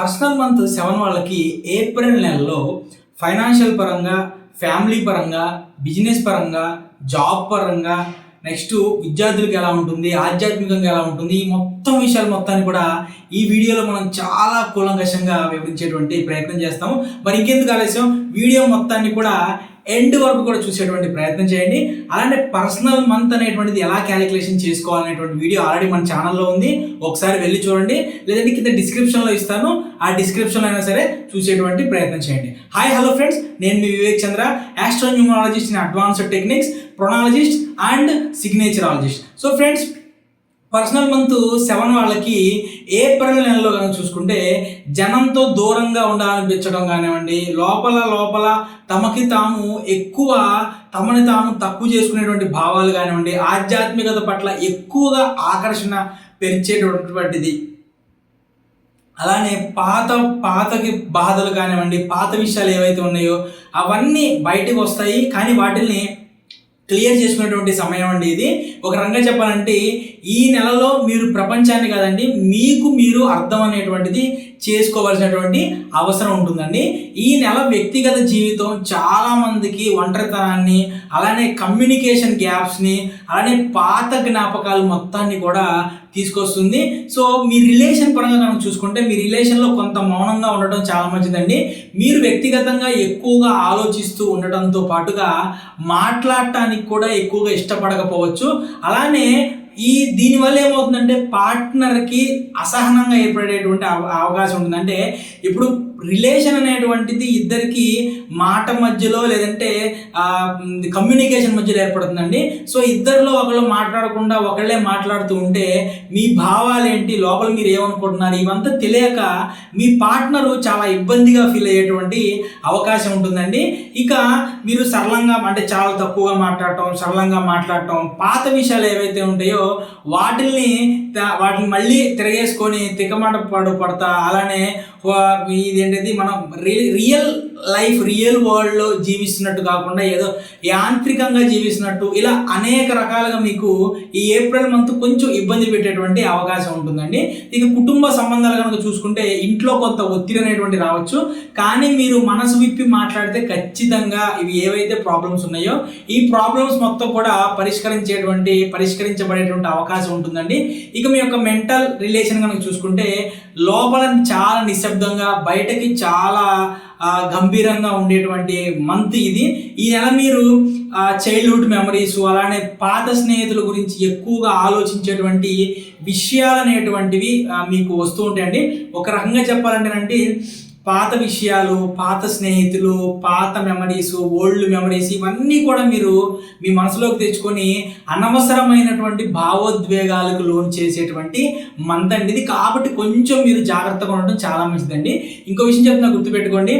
Personal month 7 వాళ్ళకి April నెలలో financial పరంగా, ఫ్యామిలీ పరంగా, బిజినెస్ పరంగా, జాబ్ పరంగా, నెక్స్ట్ విద్యార్థులకు ఎలా ఉంటుంది, ఆధ్యాత్మికంగా ఎలా ఉంటుంది, ఈ మొత్తం విషయాలు మొత్తాన్ని కూడా ఈ వీడియోలో మనం చాలా కూలంకషంగా వివరించేటువంటి ప్రయత్నం చేస్తాము. మరి ఇంకెందుకు ఆలస్యం, వీడియో మొత్తాన్ని కూడా ఎండ్ వరకు కూడా చూసేటువంటి ప్రయత్నం చేయండి. అలానే పర్సనల్ మంత్ అనేటువంటిది ఎలా క్యాలిక్యులేషన్ చేసుకోవాలనేటువంటి వీడియో ఆల్రెడీ మన ఛానల్లో ఉంది, ఒకసారి వెళ్ళి చూడండి. లేదంటే కింద డిస్క్రిప్షన్లో ఇస్తాను, ఆ డిస్క్రిప్షన్లో అయినా సరే చూసేటువంటి ప్రయత్నం చేయండి. హాయ్ హలో ఫ్రెండ్స్, నేను మీ Vivek Chandra, astronumerologist in advanced techniques, pronologist and signaturologist. So friends, personal month 7 వాళ్ళకి ఏప్రిల్ నెలలో కనుక చూసుకుంటే జనంతో దూరంగా ఉండాలనిపించడం కానివ్వండి, లోపల తమకి తాము ఎక్కువ తమని తాము తక్కువ చేసుకునేటువంటి భావాలు కానివ్వండి, ఆధ్యాత్మికత పట్ల ఎక్కువగా ఆకర్షణ పెంచేటటువంటిది. అలానే పాతకి బాధలు కానివ్వండి, పాత విషయాలు ఏవైతే ఉన్నాయో అవన్నీ బయటకు వస్తాయి. కానీ వాటిని క్లియర్ చేసుకునేటువంటి సమయం అండి ఇది. ఒక రకంగా చెప్పాలంటే ఈ నెలలో మీరు ప్రపంచాన్ని కాదండి, మీకు మీరు అర్థం అనేటువంటిది చేసుకోవాల్సినటువంటి అవసరం ఉంటుందండి. ఈ నెల వ్యక్తిగత జీవితం చాలామందికి ఒంటరితనాన్ని, అలానే కమ్యూనికేషన్ గ్యాప్స్ని, అలానే పాత జ్ఞాపకాలు మొత్తాన్ని కూడా తీసుకొస్తుంది. సో మీ రిలేషన్ పరంగా కనుక చూసుకుంటే మీ రిలేషన్లో కొంత మౌనంగా ఉండటం చాలా మంచిదండి. మీరు వ్యక్తిగతంగా ఎక్కువగా ఆలోచిస్తూ ఉండటంతో పాటుగా మాట్లాడటానికి కూడా ఎక్కువగా ఇష్టపడకపోవచ్చు. అలానే దీనివల్ల ఏమవుతుందంటే పార్ట్నర్కి అసహనంగా ఏర్పడేటువంటి అవకాశం ఉంటుంది. అంటే ఇప్పుడు రిలేషన్ అనేటువంటిది ఇద్దరికి మాట మధ్యలో లేదంటే కమ్యూనికేషన్ మధ్యలో ఏర్పడుతుందండి. సో ఇద్దరిలో ఒకళ్ళు మాట్లాడకుండా ఒకళ్ళే మాట్లాడుతూ ఉంటే మీ భావాలు ఏంటి, లోపల మీరు ఏమనుకుంటున్నారు, ఇవంతా తెలియక మీ పార్ట్నరు చాలా ఇబ్బందిగా ఫీల్ అయ్యేటువంటి అవకాశం ఉంటుందండి. ఇక మీరు సరళంగా అంటే చాలా తక్కువగా మాట్లాడటం, సరళంగా మాట్లాడటం, పాత విషయాలు ఏవైతే ఉంటాయో వాటిని మళ్ళీ తిరగేసుకొని తికమాట పడతా, అలానే ఇదేంటిది మనం రియల్ వరల్డ్లో జీవిస్తున్నట్టు కాకుండా ఏదో యాంత్రికంగా జీవిస్తున్నట్టు, ఇలా అనేక రకాలుగా మీకు ఈ ఏప్రిల్ మంత్ కొంచెం ఇబ్బంది పెట్టేటువంటి అవకాశం ఉంటుందండి. ఇక కుటుంబ సంబంధాలు కనుక చూసుకుంటే ఇంట్లో కొంత ఒత్తిడి అనేటువంటి రావచ్చు. కానీ మీరు మనసు విప్పి మాట్లాడితే ఖచ్చితంగా ఇవి ఏవైతే ప్రాబ్లమ్స్ ఉన్నాయో ఈ ప్రాబ్లమ్స్ మొత్తం కూడా పరిష్కరించబడేటువంటి అవకాశం ఉంటుందండి. ఇక మీ యొక్క మెంటల్ రిలేషన్ కనుక చూసుకుంటే లోపల చాలా నిశ్శబ్దంగా, బయటకి చాలా గంభీరంగా ఉండేటువంటి మంత్ ఇది. ఈ నెల మీరు చైల్డ్హుడ్ మెమరీస్, అలానే పాత స్నేహితుల గురించి ఎక్కువగా ఆలోచించేటువంటి విషయాలు అనేటువంటివి మీకు వస్తూ ఉంటాయండి. ఒక రకంగా చెప్పాలంటేనంటే పాత విషయాలు, పాత స్నేహితులు, పాత మెమరీస్, ఓల్డ్ మెమరీస్ ఇవన్నీ కూడా మీరు మీ మనసులోకి తెచ్చుకొని అనవసరమైనటువంటి భావోద్వేగాలకు లోన్ చేసేటువంటి మంత్ అండి ఇది. కాబట్టి కొంచెం మీరు జాగ్రత్తగా ఉండడం చాలా మంచిదండి. ఇంకో విషయం చెప్తున్నా, గుర్తుపెట్టుకోండి,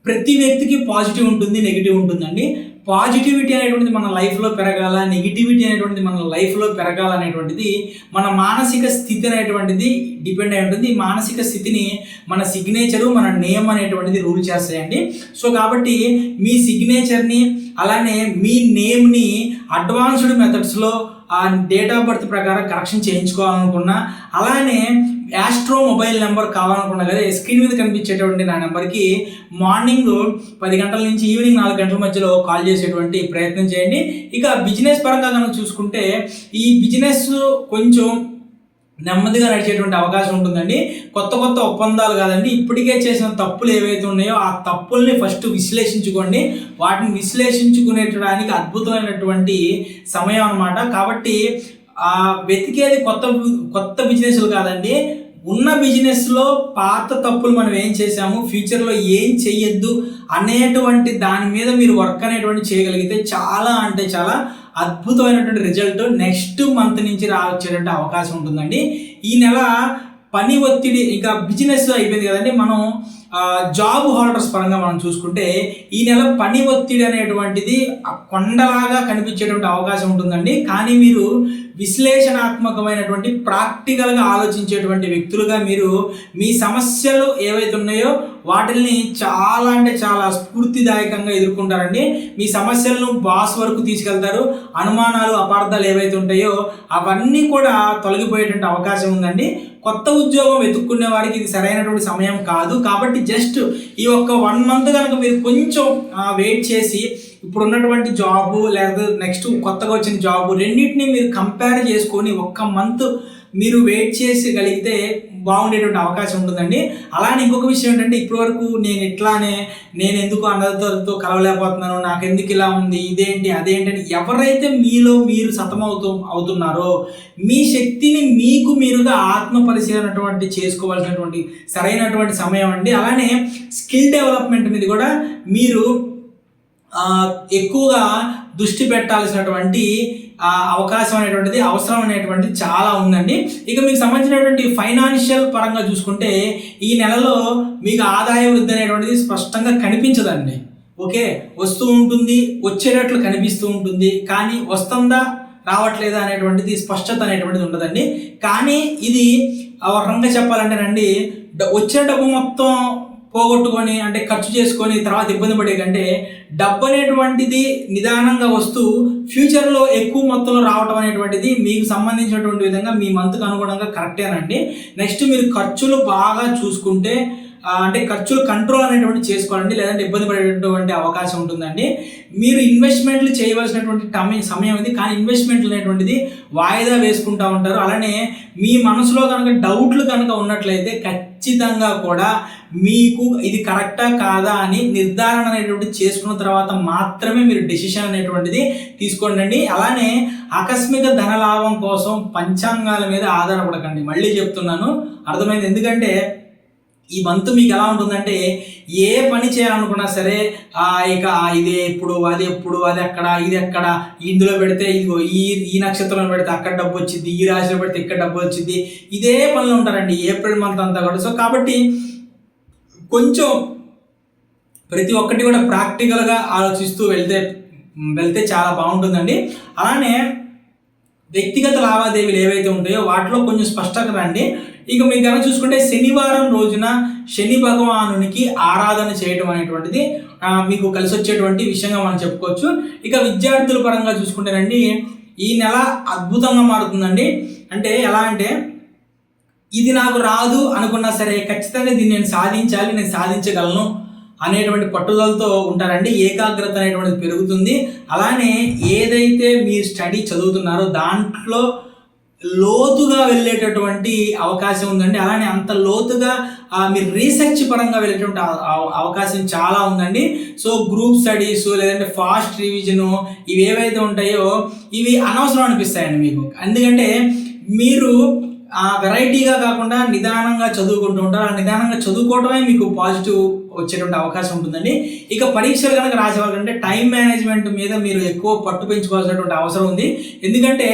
ప్రతి వ్యక్తికి పాజిటివ్ ఉంటుంది, నెగిటివ్ ఉంటుందండి. పాజిటివిటీ అనేటువంటిది మన లైఫ్లో పెరగాల, నెగిటివిటీ అనేటువంటిది మన లైఫ్లో పెరగాల అనేటువంటిది మన మానసిక స్థితి అనేటువంటిది డిపెండ్ అయి ఉంటుంది. ఈ మానసిక స్థితిని మన సిగ్నేచరు, మన నేమ్ అనేటువంటిది రూల్ చేస్తాయండి. సో కాబట్టి మీ సిగ్నేచర్ని అలానే మీ నేమ్ని అడ్వాన్స్డ్ మెథడ్స్లో ఆ డేట్ ఆఫ్ బర్త్ ప్రకారం కరెక్షన్ చేయించుకోవాలనుకున్నా, అలానే యాస్ట్రో మొబైల్ నెంబర్ కావాలనుకున్నా కదా, స్క్రీన్ మీద కనిపించేటువంటి నా నెంబర్కి మార్నింగ్ 10 గంటల నుంచి ఈవినింగ్ 4 గంటల మధ్యలో కాల్ చేసేటువంటి ప్రయత్నం చేయండి. ఇక బిజినెస్ పరంగా కనుక చూసుకుంటే ఈ బిజినెస్ కొంచెం నెమ్మదిగా నడిచేటువంటి అవకాశం ఉంటుందండి. కొత్త ఒప్పందాలు కాదండి, ఇప్పటికే చేసిన తప్పులు ఏవైతే ఉన్నాయో ఆ తప్పుల్ని ఫస్ట్ విశ్లేషించుకోండి. వాటిని విశ్లేషించుకునేటానికి అద్భుతమైనటువంటి సమయం అన్నమాట. కాబట్టి వెతికేది కొత్త బిజినెస్లు కాదండి, ఉన్న బిజినెస్లో పాత తప్పులు మనం ఏం చేసాము, ఫ్యూచర్లో ఏం చెయ్యొద్దు అనేటువంటి దాని మీద మీరు వర్క్ అనేటువంటి చేయగలిగితే చాలా అంటే చాలా అద్భుతమైనటువంటి రిజల్ట్ నెక్స్ట్ మంత్ నుంచి వచ్చేటువంటి అవకాశం ఉంటుందండి. ఈ నెల పని ఒత్తిడి, ఇక బిజినెస్ అయిపోయింది కదండి, మనం జాబ్ హోల్డర్స్ పరంగా మనం చూసుకుంటే ఈ నెల పని ఒత్తిడి అనేటువంటిది కొండలాగా కనిపించేటువంటి అవకాశం ఉంటుందండి. కానీ మీరు విశ్లేషణాత్మకమైనటువంటి ప్రాక్టికల్గా ఆలోచించేటువంటి వ్యక్తులుగా మీరు మీ సమస్యలు ఏవైతే ఉన్నాయో వాటిని చాలా అంటే చాలా స్ఫూర్తిదాయకంగా ఎదుర్కొంటారండి. మీ సమస్యలను బాస్ వరకు తీసుకెళ్తారు. అనుమానాలు, అపార్థాలు ఏవైతే ఉంటాయో అవన్నీ కూడా తొలగిపోయేటువంటి అవకాశం ఉందండి. కొత్త ఉద్యోగం వెతుక్కునే వారికి ఇది సరైనటువంటి సమయం కాదు. కాబట్టి జస్ట్ ఈ ఒక్క 1 మంత్ కనుక మీరు కొంచెం వెయిట్ చేసి ఇప్పుడు ఉన్నటువంటి జాబు లేదా నెక్స్ట్ కొత్తగా వచ్చిన జాబు రెండింటిని మీరు కంపేర్ చేసుకొని 1 మంత్ మీరు వెయిట్ చేసగలిగితే బాగుండేటువంటి అవకాశం ఉంటుందండి. అలానే ఇంకొక విషయం ఏంటంటే ఇప్పటివరకు నేను ఎందుకు అన్నదతో కలవలేకపోతున్నాను, నాకు ఎందుకు ఇలా ఉంది, ఇదేంటి అదేంటి అని ఎవరైతే మీలో మీరు అవుతున్నారో మీ శక్తిని మీకు మీరుగా ఆత్మ పరిశీలన చేసుకోవాల్సినటువంటి సరైనటువంటి సమయం అండి. అలానే స్కిల్ డెవలప్మెంట్ మీద కూడా మీరు ఎక్కువగా దృష్టి పెట్టాల్సినటువంటి అవకాశం అనేటువంటిది అవసరం అనేటువంటిది చాలా ఉందండి. ఇక మీకు సంబంధించినటువంటి ఫైనాన్షియల్ పరంగా చూసుకుంటే ఈ నెలలో మీకు ఆదాయ వృద్ధి అనేటువంటిది స్పష్టంగా కనిపించదండి. ఓకే, వస్తూ ఉంటుంది, వచ్చేటట్లు కనిపిస్తూ ఉంటుంది, కానీ వస్తుందా రావట్లేదా అనేటువంటిది స్పష్టత అనేటువంటిది ఉండదండి. కానీ ఇది రంగా చెప్పాలంటేనండి వచ్చే డబ్బు మొత్తం పోగొట్టుకొని అంటే ఖర్చు చేసుకొని తర్వాత ఇబ్బంది పడే కంటే డబ్బు అనేటువంటిది నిదానంగా వస్తూ ఫ్యూచర్లో ఎక్కువ మొత్తంలో రావటం అనేటువంటిది మీకు సంబంధించినటువంటి విధంగా మీ మంత్కు అనుగుణంగా కరెక్టేనండి. నెక్స్ట్ మీరు ఖర్చులు బాగా చూసుకుంటే అంటే ఖర్చులు కంట్రోల్ అనేటువంటి చేసుకోవాలండి, లేదంటే ఇబ్బంది పడేటువంటి అవకాశం ఉంటుందండి. మీరు ఇన్వెస్ట్మెంట్లు చేయవలసినటువంటి సమయం ఇది, కానీ ఇన్వెస్ట్మెంట్లు అనేటువంటిది వాయిదా వేసుకుంటూ ఉంటారు. అలానే మీ మనసులో కనుక డౌట్లు కనుక ఉన్నట్లయితే ఖచ్చితంగా కూడా మీకు ఇది కరెక్టా కాదా అని నిర్ధారణ అనేటువంటి చేసుకున్న తర్వాత మాత్రమే మీరు డెసిషన్ అనేటువంటిది తీసుకోండి. అలానే ఆకస్మిక ధనలాభం కోసం పంచాంగాల మీద ఆధారపడకండి. మళ్ళీ చెప్తున్నాను, అర్థమైంది. ఎందుకంటే ఈ మంత్ మీకు ఎలా ఉంటుందంటే ఏ పని చేయాలనుకున్నా సరే ఇక ఇదే ఎప్పుడు అది ఎప్పుడు అది ఎక్కడ ఇది ఎక్కడ, ఇందులో పెడితే ఇదిగో ఈ నక్షత్రంలో పెడితే అక్కడ డబ్బు వచ్చింది, ఈ రాశిలో పెడితే ఇక్కడ డబ్బు వచ్చింది, ఇదే పనులు ఉంటారండి ఏప్రిల్ మంత్ అంతా కూడా. సో కాబట్టి కొంచెం ప్రతి ఒక్కటి కూడా ప్రాక్టికల్గా ఆలోచిస్తూ వెళ్తే చాలా బాగుంటుందండి. అలానే వ్యక్తిగత లావాదేవీలు ఏవైతే ఉంటాయో వాటిలో కొంచెం స్పష్టత రండి. ఇక మీకు కనుక చూసుకుంటే శనివారం రోజున శని భగవానునికి ఆరాధన చేయడం అనేటువంటిది మీకు కలిసి వచ్చేటువంటి విషయంగా మనం చెప్పుకోవచ్చు. ఇక విద్యార్థుల పరంగా చూసుకుంటేనండి ఈ నెల అద్భుతంగా మారుతుందండి. అంటే ఎలా అంటే ఇది నాకు రాదు అనుకున్నా సరే ఖచ్చితంగా దీన్ని నేను సాధించాలి, నేను సాధించగలను అనేటువంటి పట్టుదలతో ఉంటారండి. ఏకాగ్రత అనేటువంటిది పెరుగుతుంది. అలానే ఏదైతే మీరు స్టడీ చదువుతున్నారో దాంట్లో లోతుగా వెళ్ళేటటువంటి అవకాశం ఉందండి. అలానే అంత లోతుగా మీరు రీసెర్చ్ పరంగా వెళ్ళేటువంటి అవకాశం చాలా ఉందండి. సో గ్రూప్ స్టడీస్ లేదంటే ఫాస్ట్ రివిజను ఇవి ఏవైతే ఉంటాయో ఇవి అనవసరం అనిపిస్తాయండి మీకు. ఎందుకంటే మీరు వెరైటీగా కాకుండా నిదానంగా చదువుకుంటూ ఉంటారు. నిదానంగా చదువుకోవడమే మీకు పాజిటివ్ వచ్చేటువంటి అవకాశం ఉంటుందండి. ఇక పరీక్షలు కనుక రాసేవాళ్ళంటే టైం మేనేజ్మెంట్ మీద మీరు ఎక్కువ పట్టు పెంచుకోవాల్సినటువంటి అవసరం ఉంది. ఎందుకంటే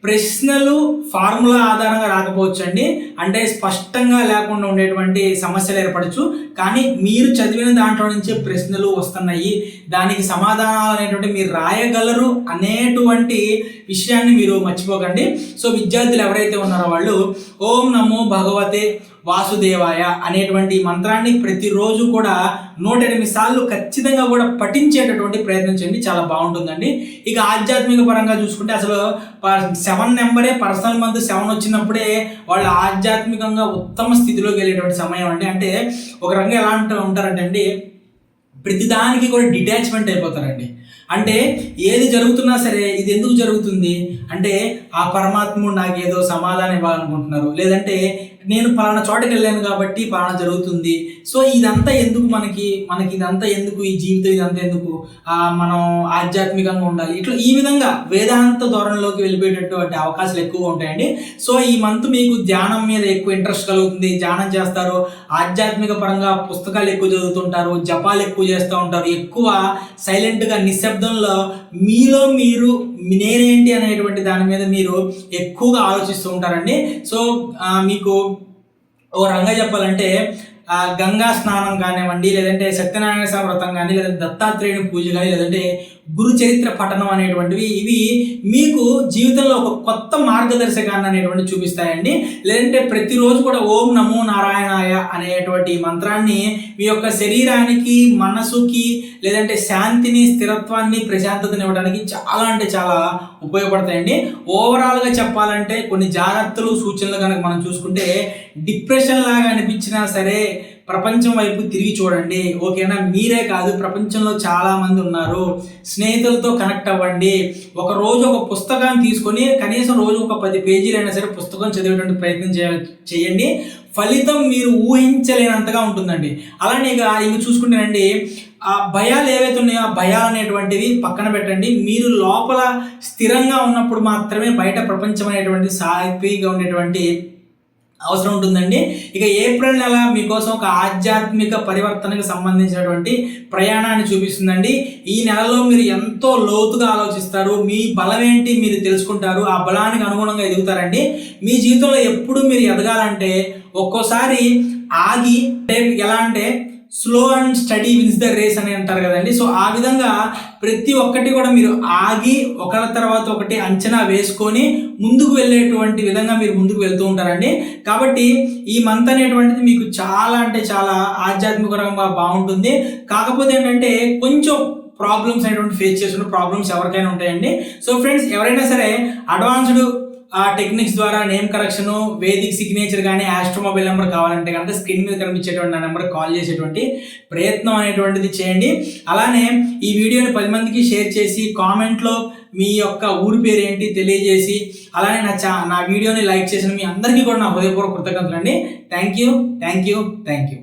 ప్రశ్నలు ఫార్ములా ఆధారంగా రాకపోవచ్చు అండి, అంటే స్పష్టంగా లేకుండా ఉండేటువంటి సమస్యలు ఏర్పడచ్చు. కానీ మీరు చదివిన దాంట్లో నుంచే ప్రశ్నలు వస్తున్నాయి, దానికి సమాధానాలు అనేటువంటి మీరు రాయగలరు అనేటువంటి విషయాన్ని మీరు మర్చిపోకండి. సో విద్యార్థులు ఎవరైతే ఉన్నారో వాళ్ళు ఓం నమో భగవతే వాసుదేవాయ అనేటువంటి మంత్రాన్ని ప్రతిరోజు కూడా 108 సార్లు ఖచ్చితంగా కూడా పఠించేటటువంటి ప్రయత్నం చేయండి, చాలా బాగుంటుందండి. ఇక ఆధ్యాత్మిక పరంగా చూసుకుంటే అసలు 7 నెంబరే పర్సనల్ మంత్ 7 వచ్చినప్పుడే వాళ్ళు ఆధ్యాత్మికంగా ఉత్తమ స్థితిలోకి వెళ్ళేటువంటి సమయం అండి. అంటే ఒక రంగా ఎలా ఉంటారంటే అండి ప్రతిదానికి కూడా డిటాచ్మెంట్ అయిపోతారండి. అంటే ఏది జరుగుతున్నా సరే ఇది ఎందుకు జరుగుతుంది అంటే ఆ పరమాత్ముడు నాకు ఏదో సమాధానం ఇవ్వాలనుకుంటున్నారు, లేదంటే నేను పలానా చోటకి వెళ్ళాను కాబట్టి పలానా జరుగుతుంది. సో ఇదంతా ఎందుకు మనకి ఇదంతా ఎందుకు, ఈ జీవితం ఇదంతా ఎందుకు, మనం ఆధ్యాత్మికంగా ఉండాలి, ఇట్లా ఈ విధంగా వేదాంత ధోరణిలోకి వెళ్ళిపోయేటటువంటి అవకాశాలు ఎక్కువగా ఉంటాయండి. సో ఈ మంత్ మీకు ధ్యానం మీద ఎక్కువ ఇంట్రెస్ట్ కలుగుతుంది, ధ్యానం చేస్తారు, ఆధ్యాత్మిక పరంగా పుస్తకాలు ఎక్కువ చదువుతుంటారు, జపాలు ఎక్కువ చేస్తూ ఉంటారు, ఎక్కువ సైలెంట్గా నిశ్శబ్దంలో మీలో మీరు నేనేంటి అనేటువంటి దాని మీద మీరు ఎక్కువగా ఆలోచిస్తూ ఉంటారండి. సో మీకు ఓ రంగా చెప్పాలంటే గంగా స్నానం కానివ్వండి, లేదంటే సత్యనారాయణ స్వామి వ్రతం కానీ, లేదంటే దత్తాత్రేయుని పూజ కానీ, లేదంటే గురు చరిత్ర పఠనం అనేటువంటివి ఇవి మీకు జీవితంలో ఒక కొత్త మార్గదర్శకాన్ని అనేటువంటి చూపిస్తాయండి. లేదంటే ప్రతిరోజు కూడా ఓం నమో నారాయణాయ అనేటువంటి మంత్రాన్ని మీ యొక్క శరీరానికి, మనసుకి, లేదంటే శాంతిని, స్థిరత్వాన్ని, ప్రశాంతతని ఇవ్వడానికి చాలా అంటే చాలా ఉపయోగపడతాయండి. ఓవరాల్గా చెప్పాలంటే కొన్ని జాగ్రత్తలు, సూచనలు కనుక మనం చూసుకుంటే, డిప్రెషన్ లాగా అనిపించినా సరే ప్రపంచం వైపు తిరిగి చూడండి, ఓకేనా? మీరే కాదు, ప్రపంచంలో చాలామంది ఉన్నారు. స్నేహితులతో కనెక్ట్ అవ్వండి. ఒక రోజు ఒక పుస్తకాన్ని తీసుకొని కనీసం రోజు ఒక 10 పేజీలైనా సరే పుస్తకం చదివేటువంటి ప్రయత్నం చేయండి. ఫలితం మీరు ఊహించలేనంతగా ఉంటుందండి. అలానే ఇక చూసుకుంటేనండి, ఆ భయాలు ఏవైతే ఉన్నాయో ఆ భయాలు అనేటువంటివి పక్కన పెట్టండి. మీరు లోపల స్థిరంగా ఉన్నప్పుడు మాత్రమే బయట ప్రపంచం అనేటువంటి సాఫీగా ఉండేటువంటి అవసరం ఉంటుందండి. ఇక ఏప్రిల్ నెల మీకోసం ఒక ఆధ్యాత్మిక పరివర్తనకు సంబంధించినటువంటి ప్రయాణాన్ని చూపిస్తుందండి. ఈ నెలలో మీరు ఎంతో లోతుగా ఆలోచిస్తారు. మీ బలం ఏంటి మీరు తెలుసుకుంటారు. ఆ బలానికి అనుగుణంగా ఎదుగుతారండి. మీ జీవితంలో ఎప్పుడు మీరు ఎదగాలంటే ఒక్కోసారి ఆగి, ఎలా అంటే slow and steady wins the race అని అంటారు కదండి. సో ఆ విధంగా ప్రతి ఒక్కటి కూడా మీరు ఆగి ఒకరి తర్వాత ఒకటి అంచనా వేసుకొని ముందుకు వెళ్ళేటువంటి విధంగా మీరు ముందుకు వెళ్తూ ఉంటారండి. కాబట్టి ఈ మంత్ అనేటువంటిది మీకు చాలా అంటే చాలా ఆధ్యాత్మికంగా బాగుంటుంది. కాకపోతే ఏంటంటే కొంచెం ప్రాబ్లమ్స్ అనేటువంటి ఫేస్ చేస్తున్న ప్రాబ్లమ్స్ ఎవరికైనా ఉంటాయండి. సో ఫ్రెండ్స్, ఎవరైనా సరే అడ్వాన్స్డ్ టెక్నిక్స్ ద్వారా నేమ్ కరెక్షన్, వేదిక్ సిగ్నేచర్ కానీ ఆస్ట్రో మొబైల్ నెంబర్ కావాలంటే కనుక స్క్రీన్ మీద కనిపించేటువంటి నా నెంబర్ కాల్ చేసేటువంటి ప్రయత్నం అనేటువంటిది చేయండి. అలానే ఈ వీడియోని 10 మందికి షేర్ చేసి కామెంట్లో మీ యొక్క ఊరి పేరు ఏంటి తెలియజేసి, అలానే నా వీడియోని లైక్ చేసిన మీ అందరికీ కూడా నా హృదయపూర్వక కృతజ్ఞతలు అండి. Thank you.